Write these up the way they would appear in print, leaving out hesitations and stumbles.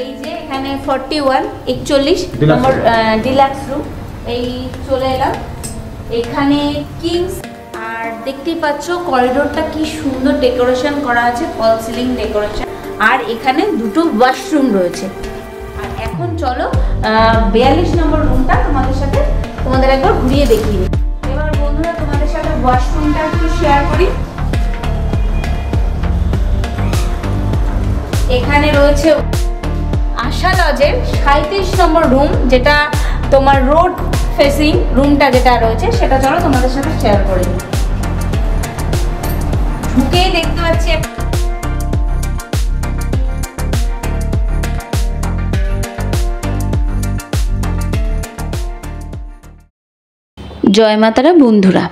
এই যে এখানে 41 নম্বর ডিলাক্স রুম, এই চলে এলাম এখানে কিংস। আর দেখতেই পাচ্ছ করিডোরটা কি সুন্দর ডেকোরেশন করা আছে, ফল সিলিং ডেকোরেশন। আর এখানে দুটো ওয়াশরুম রয়েছে। আর এখন চলো 42 নম্বর রুমটা তোমাদের একবার ঘুরিয়ে দেখিয়ে। এবার বন্ধুরা তোমাদের সাথে ওয়াশরুমটা একটু শেয়ার করি। এখানে রয়েছে আশা লজের 37 নম্বর রুম, যেটা তোমার রোড ফেসিং রুমটা যেটা রয়েছে সেটা চলো তোমাদের সাথে শেয়ার করি। ঢুকেই দেখতে পাচ্ছি জয় মাতারা বন্ধুরা,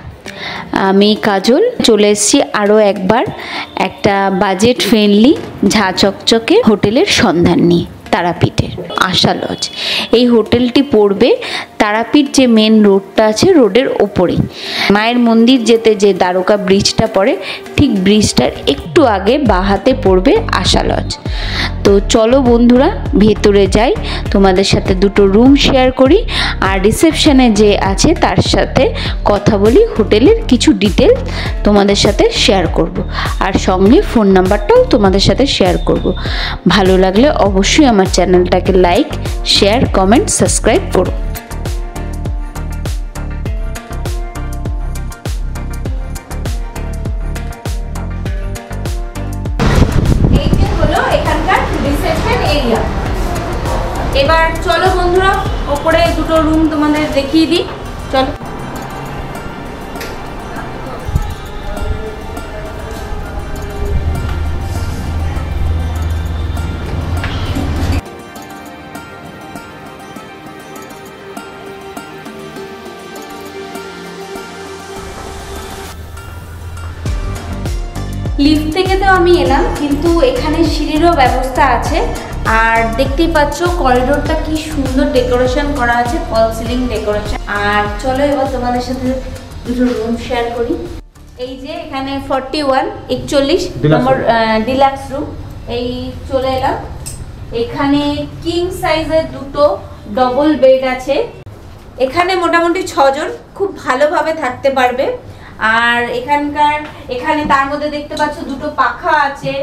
আমি কাজল চলে এসেছি আরও একবার একটা বাজেট ফ্রেন্ডলি ঝা চকচকে হোটেলের সন্ধান নিয়ে। তারাপীঠের আশা লজ এই হোটেলটি পড়বে তারাপীঠ যে মেন রোডটা আছে রোডের ওপরেই। মায়ের মন্দির যেতে যে দ্বারকা ব্রিজটা পড়ে ঠিক ব্রিজটার একটু আগে বাঁ হাতে পড়বে আশা লজ। তো চলো বন্ধুরা ভেতরে যাই, তোমাদের সাথে দুটো রুম শেয়ার করি আর রিসেপশনে যে আছে তার সাথে কথা বলি, হোটেলের কিছু ডিটেল তোমাদের সাথে শেয়ার করব আর সঙ্গে ফোন নাম্বারটাও তোমাদের সাথে শেয়ার করব। ভালো লাগলে অবশ্যই আমার চ্যানেলটাকে লাইক, শেয়ার, কমেন্ট, সাবস্ক্রাইব করো। এই যে হলো এখানকার রিসেপশন এরিয়া। এবার চলো বন্ধুরা ওপরে দুটো রুম তোমাদের দেখিয়ে দিই, চলো। লিফট থেকে তো আমি এলাম, কিন্তু এখানে সিঁড়িরও ব্যবস্থা আছে। আর দেখতেই পাচ্ছ করিডোরটা কি সুন্দর ডেকোরেশন করা আছে, ফল সিলিং ডেকোরেশন। আর চলো এবার তোমাদের সাথে দুটো রুম শেয়ার করি। এই যে এখানে 41 নম্বর ডিলাক্স রুম, এই চলে এলাম। এখানে কিং সাইজের দুটো ডবল বেড আছে। এখানে মোটামুটি 6 জন খুব ভালোভাবে থাকতে পারবে। আর এখানে তার মধ্যে দেখতে পাচ্ছ দুটো পাখা আছে,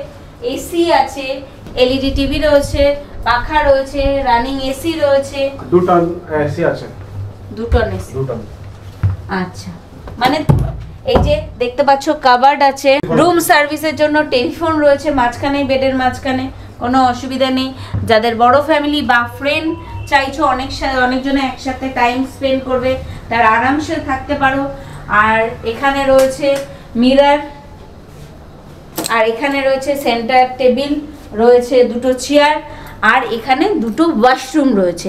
এসি আছে, এলইডি টিভি রয়েছে, পাখা রয়েছে, রানিং এসি রয়েছে, দুটো এসি আছে, দুটো এসি। আচ্ছা, মানে এই যে দেখতে পাচ্ছ কাবার্ড আছে, রুম সার্ভিসের জন্য টেলিফোন রয়েছে মাঝখানে, বেডের মাঝখানে, কোনো অসুবিধা নেই। যাদের বড় ফ্যামিলি বা ফ্রেন্ড চাইছো অনেকজনে একসাথে টাইম স্পেন্ড করবে, তারা আরামসে থাকতে পারো। আর এখানে রয়েছে মিরর, আর এখানে রয়েছে সেন্টার টেবিল, রয়েছে দুটো চেয়ার, আর এখানে দুটো ওয়াশরুম রয়েছে।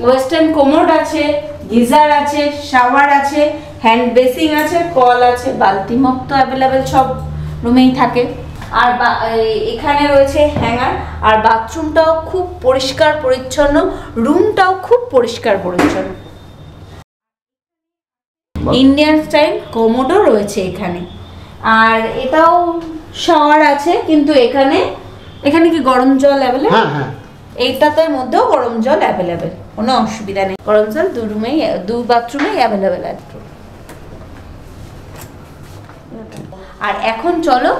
ওয়েস্টার্ন কোমোড আছে, গিজার আছে, শাওয়ার আছে, হ্যান্ড বেসিং আছে, কল আছে, বালতি মগ তো অ্যাভেলেবেল সব রুমেই থাকে। আর এখানে রয়েছে হ্যাঙ্গার। আর বাথরুমটাও খুব পরিষ্কার পরিচ্ছন্ন, রুমটাও খুব পরিষ্কার পরিচ্ছন্ন। ইন্ডিয়ান স্টাইল কোমোডও রয়েছে এখানে। আর এটাও শাওয়ার আছে, কিন্তু এখানে কি গরম জল অ্যাভেলেবেল? হ্যাঁ হ্যাঁ, এইটার মধ্যেও গরম জল অ্যাভেলেবেল, কোনো অসুবিধা নেই। গরম জল দু বাথরুমেই অ্যাভেলেবেল আছে। আর এখন চলো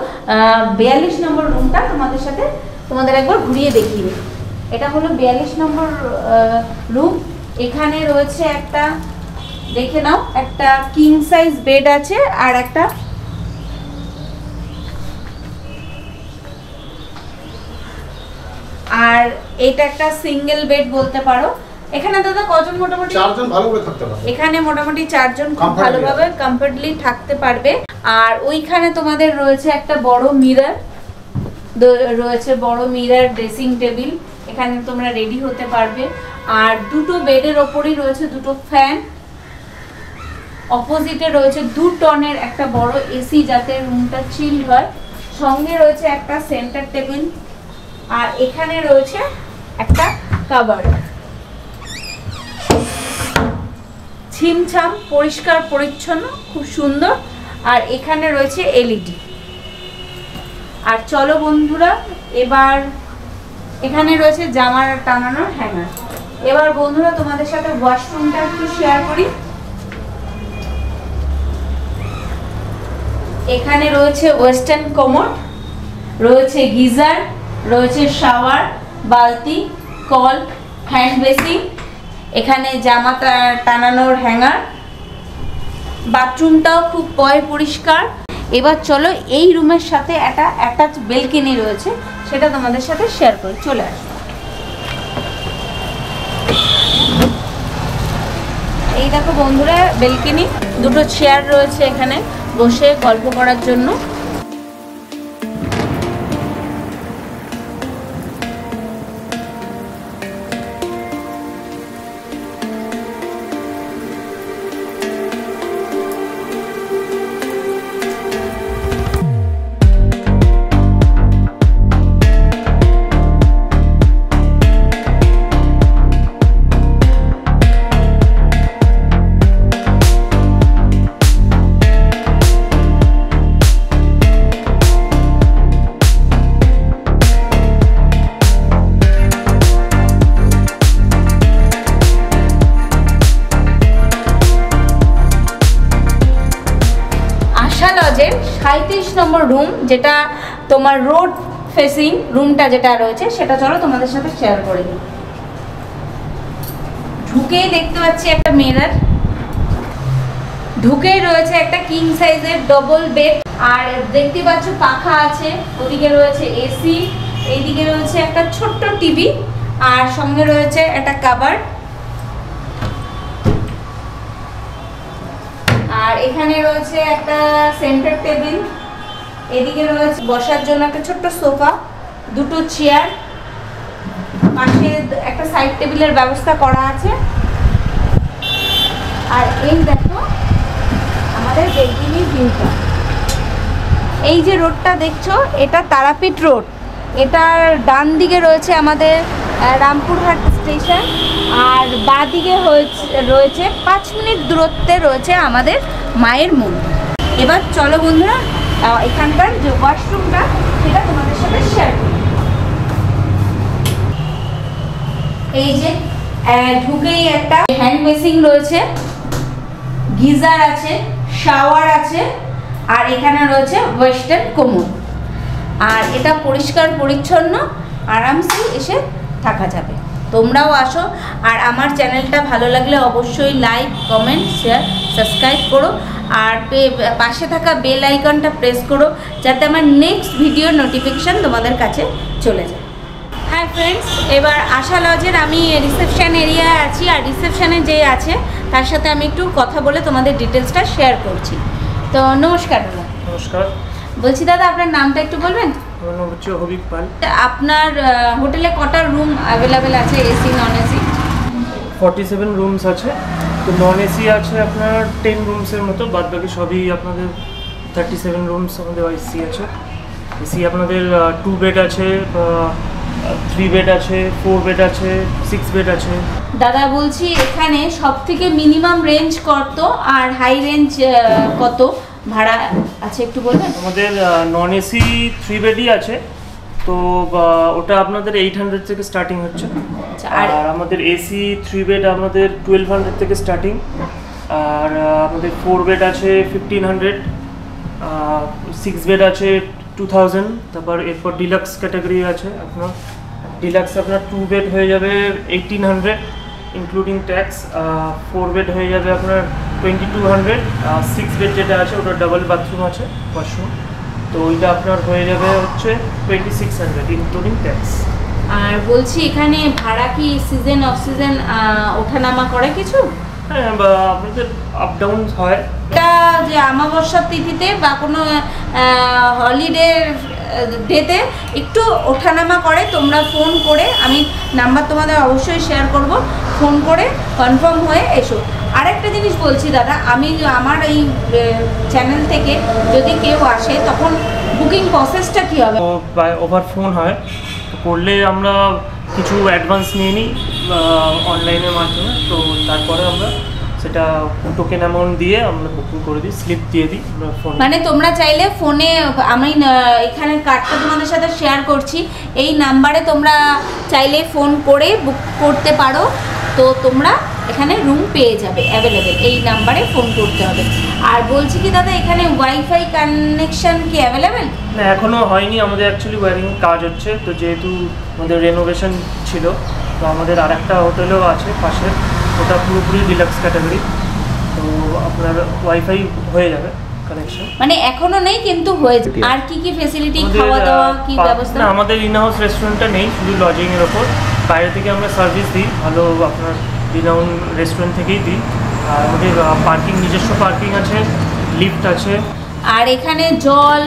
42 নম্বর রুমটা তোমাদের একবার ঘুরিয়ে দেখিয়ে। এটা হলো 42 নম্বর রুম। এখানে রয়েছে একটা, দেখে নাও, একটা কিং সাইজ বেড আছে, আর এটা একটা সিঙ্গেল বেড বলতে পারো। এখানে দাদা কজন? মোটামুটি 4 জন ভালোভাবে থাকতে পারবে। এখানে মোটামুটি 4 জন খুব ভালোভাবে কমফর্টলি থাকতে পারবে। আর ওইখানে তোমাদের রয়েছে একটা বড় মিরর রয়েছে, বড় মিরর, ড্রেসিং টেবিল, এখানে তোমরা রেডি হতে পারবে। আর দুটো বেডের ওপরই রয়েছে দুটো ফ্যান। অপোজিটে রয়েছে 2 টনের একটা বড় এসি, যাতে রুমটা চিল হয়। সঙ্গে রয়েছে একটা সেন্টার টেবিল, আর এখানে রয়েছে একটা কাবার্ড। ছিমছাম পরিষ্কার পরিচ্ছন্ন, খুব সুন্দর। আর এখানে রয়েছে এলইডি। আর চলো বন্ধুরা এবার এখানে রয়েছে জামার টাঙানোর হ্যাঙ্গার। এবার বন্ধুরা তোমাদের সাথে ওয়াশরুমটা একটু শেয়ার করি। এখানে রয়েছে ওয়েস্টার্ন কমোড, রয়েছে গিজার, রয়েছে শাওয়ার, বালতি, কল, হ্যান্ড বেসিন, এখানে জামা টানানোর হ্যাঙ্গার। বাথরুমটাও খুব পরিষ্কার। এবার চলো এই রুমের সাথে একটা অ্যাটাচ বেলকনি রয়েছে, সেটা তোমাদের সাথে শেয়ার করি। চলে আসো। এই দেখো বন্ধুরা বেলকনি, দুটো চেয়ার রয়েছে এখানে বসে গল্প করার জন্য। লজের 37 নম্বর রুম, যেটা তোমার রোড ফেসিং রুমটা যেটা রয়েছে সেটা চলো তোমাদের সাথে শেয়ার করে দিই। ঢুকেই দেখতে পাচ্ছি একটা মিরর, ঢুকেই রয়েছে একটা কিং সাইজের ডবল বেড, আর দেখতে পাচ্ছ পাখা আছে, ওদিকে রয়েছে এসি, এইদিকে রয়েছে একটা ছোট্ট টিভি, আর সঙ্গে রয়েছে একটা কাভার্ড। আর এখানে রয়েছে একটা সেন্টার টেবিল, এদিকে রয়েছে বসার জন্য একটা ছোট্ট সোফা, দুটো চেয়ার, পাশে একটা সাইড টেবিলের ব্যবস্থা করা আছে। আর এই দেখো আমাদের বেলকনির ভিউটা। এই যে রোডটা দেখছো এটা তারাপীঠ রোড, এটার ডান দিকে রয়েছে আমাদের রামপুরহাট স্টেশন, আর বাঁ দিকে রয়েছে 5 মিনিট দূরত্বে রয়েছে আমাদের মায়ের মন্দির। এবার চলো বন্ধুরা এখানকার যে ওয়াশরুমটা সেটা তোমাদের সাথে শেয়ার করি। এই যে ঢুকেই একটা হ্যান্ড ওয়াশিং রয়েছে, গিজার আছে, শাওয়ার আছে, আর এখানে রয়েছে ওয়েস্টার্ন কমোড। আর এটা পরিষ্কার পরিচ্ছন্ন, আরামসে এসে থাকা যাবে। তোমরাও আসো, আর আমার চ্যানেলটা ভালো লাগলে অবশ্যই লাইক, কমেন্ট, শেয়ার, সাবস্ক্রাইব করো, আর পাশে থাকা বেল আইকনটা প্রেস করো যাতে আমার নেক্সট ভিডিও নোটিফিকেশান তোমাদের কাছে চলে যায়। হ্যাঁ ফ্রেন্ডস, এবার আশা লজের আমি রিসেপশন এরিয়ায় আছি, আর রিসেপশানে যে আছে তার সাথে আমি একটু কথা বলে তোমাদের ডিটেলসটা শেয়ার করছি। তো নমস্কার দাদা। নমস্কার। বলছি দাদা আপনার নামটা একটু বলবেন? আমার নাম হচ্ছে হবিব পাল। আপনার হোটেলে কটা রুম অ্যাভেলেবেল আছে, এসি নন এসি? 47 রুমস আছে, তো নন এসি আছে আপনার 10 রুমসের মতো, বাদ বাকি সবই আপনাদের 37 রুমস আমাদের এসি আছে। এসি আপনাদের 2 বেড আছে, 3 বেড আছে, 4 বেড আছে, 6 বেড আছে। দাদা বলছি এখানে সব থেকে মিনিমাম রেঞ্জ কত আর হাই রেঞ্জ কত ভাড়া আছে একটু বলবেন? আমাদের নন এসি 3 বেডই আছে, তো ওটা আপনাদের 800 থেকে স্টার্টিং হচ্ছে। আর আমাদের এসি 3 বেড আমাদের 1200 থেকে স্টার্টিং, আর আমাদের 4 বেড আছে 1500, 6 বেড আছে 2000। তারপর এরপর ডিলাক্স ক্যাটাগরি আছে আপনার, ডিলাক্স আপনার 2 বেড হয়ে যাবে 1800 ইনক্লুডিং ট্যাক্স, 4 বেড হয়ে যাবে আপনার 2200, 6 বেড যেটা আছে ওটা ডাবল বাথরুম আছে, ওয়াশরুম, তো ওইটা আপনার হয়ে যাবে হচ্ছে 2600 ইনক্লুডিং ট্যাক্স। আর বলছি এখানে ভাড়া কি সিজন অফ সিজন ওঠানামা করে কিছু? হ্যাঁ, বা আপনাদের আপ ডাউন হয়। এটা যে অমাবস্যার তিথিতে বা কোনো হলিডে ডেতে একটু ওঠানামা করে, তোমরা ফোন করে, আমি নাম্বার তোমাদের অবশ্যই শেয়ার করব, ফোন করে কনফার্ম হয়ে এসো। আরেকটা জিনিস বলছি দাদা, আমি আমার এই চ্যানেল থেকে যদি কেউ আসে তখন বুকিং প্রসেসটা কী হবে? ওভার ফোন হয়, করলে আমরা কিছু অ্যাডভান্স নিয়ে নিই অনলাইনের মাধ্যমে, তো তারপরে আমরা সেটা টোকেন অ্যামাউন্ট দিয়ে আমরা বুকিং করে দিই, স্লিপ দিয়ে দিই ফোন। মানে তোমরা চাইলে ফোনে, আমি এখানে কার্ডটা তোমাদের সাথে শেয়ার করছি, এই নাম্বারে তোমরা চাইলে ফোন করে বুক করতে পারো, তো তোমরা এখানে রুম পেয়ে যাবে অ্যাভেলেবেল। এই নাম্বারে ফোন করতে হবে। আর বলছি কি দাদা, এখানে ওয়াইফাই কানেকশন কি অ্যাভেলেবেল? না, এখনও হয়নি, আমাদের অ্যাকচুয়ালি ওয়্যারিং কাজ হচ্ছে, তো যেহেতু আমাদের রেনোভেশন ছিল, তো আমাদের আরেকটা হোটেলও আছে পাশে, ওটা পুরোপুরি ডিলাক্স ক্যাটাগরি, তো আপনার ওয়াইফাই হয়ে যাবে কানেকশন। মানে এখনো নেই কিন্তু হয়ে যাবে। আর কি কি ফ্যাসিলিটি, খাওয়া দাওয়া কি ব্যবস্থা? না, আমাদের ইন হাউস রেস্টুরেন্টটা নেই, শুধু লজিংয়ের ওপর। বাইরে থেকে আমরা সার্ভিস দিই, ভালো আপনার রিনাউন রেস্টুরেন্ট থেকেই দিই। আর আমাদের পার্কিং, নিজস্ব পার্কিং আছে, লিফট আছে। আর এখানে জল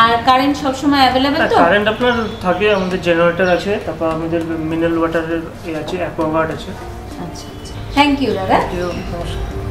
আর কারেন্ট সবসময় অ্যাভেলেবেল তো? কারেন্ট আপনার থাকে, আমাদের জেনারেটর আছে, তারপর আমাদের মিনারেল ওয়াটারের আছে, অ্যাকোয়াগার্ড আছে। আচ্ছা, থ্যাংক ইউ দাদা। নমস্কার।